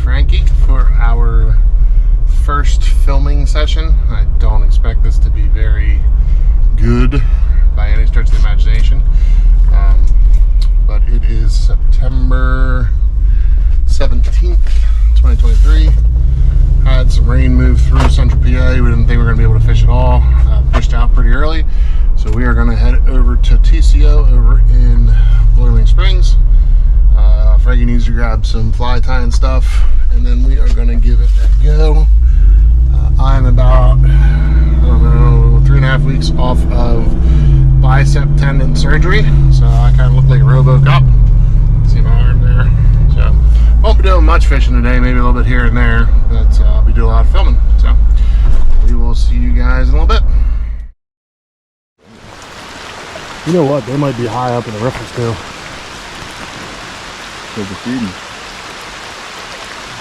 Frankie for our first filming session. I don't expect this to be very good by any stretch of the imagination, but it is September 17th, 2023. Had some rain move through central PA. We didn't think we were going to be able to fish at all. Pushed out pretty early, so we are going to head over to TCO over in Boiling Springs. Frankie needs to grab some fly tying stuff, and then we are going to give it a go. I'm about, I don't know, 3.5 weeks off of bicep tendon surgery, so I kind of look like a RoboCop. See my arm there? So, won't be doing much fishing today, maybe a little bit here and there, but I'll be doing a lot of filming. So, we will see you guys in a little bit. You know what? They might be high up in the riffles too. Because they're feeding.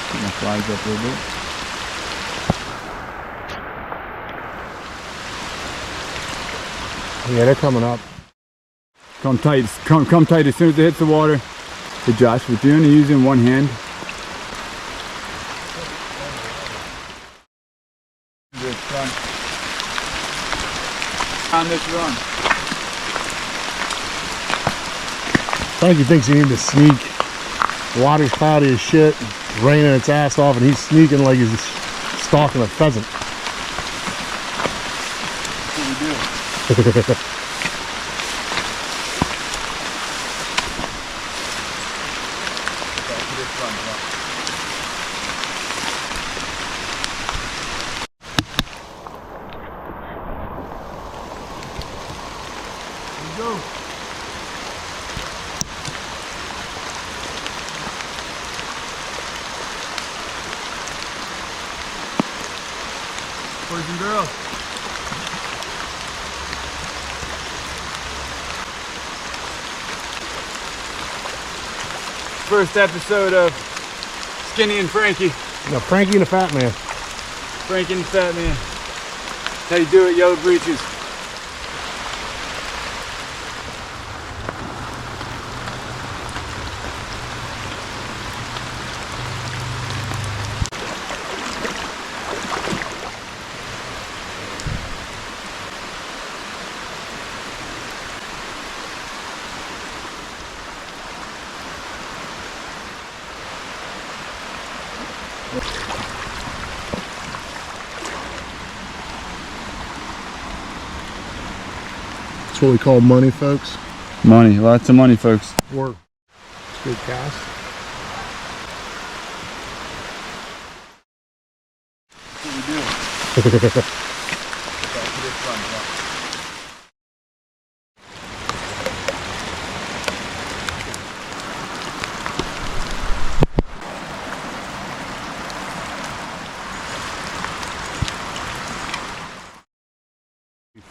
Get my flies up a little bit. Yeah, they're coming up. Come tight. Come tight as soon as it hits the water. Hey Josh, if you're only using one hand. This run. On this run. Frankie thinks he needs to sneak. The water's cloudy as shit, it's raining its ass off, and he's sneaking like he's stalking a pheasant. That's what we do. Go. Boys and girls. First episode of Skinny and Frankie. No, Frankie and the Fat Man. Frankie and the Fat Man. How you do it, Yellow Breeches? That's what we call money, folks. Money, lots of money, folks. Work. It's good cast. That's what we do.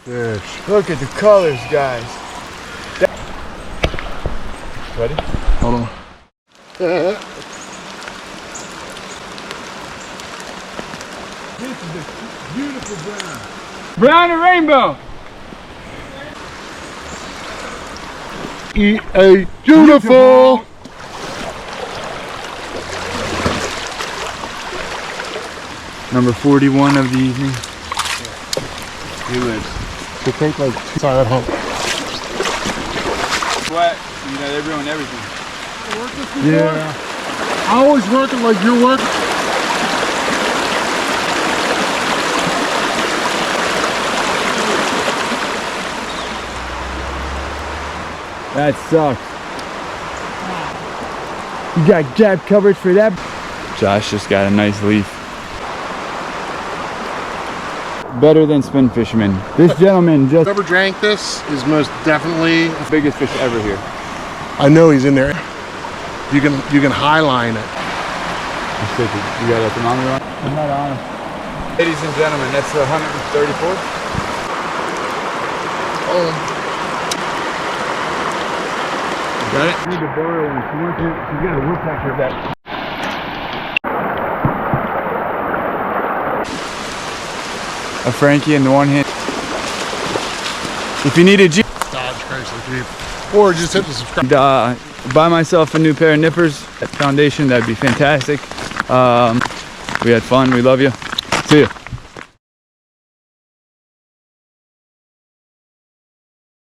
Fish. Look at the colors, guys. Ready? Hold on. This is a beautiful brown. Brown and rainbow. Eat a beautiful. Number 41 of the evening. He lives. To take like two side hump. Sweat, you know, they ruin everything. Yeah. I always work it like you're working. That sucks. You got gap coverage for that? Josh just got a nice leaf. Better than spin fisherman. This gentleman just... Whoever drank this is most definitely the biggest fish ever here. I know he's in there. You can high line it. You got a thermometer on? I'm not on. Ladies and gentlemen, that's the 134th. Oh. Got it? I need to borrow one. She got a woodpecker of that. A Frankie in the one hand. If you need a Jeep, Dodge Chrysler Jeep, or just hit the subscribe. Buy myself a new pair of nippers at Foundation. That'd be fantastic. We had fun. We love you. See ya.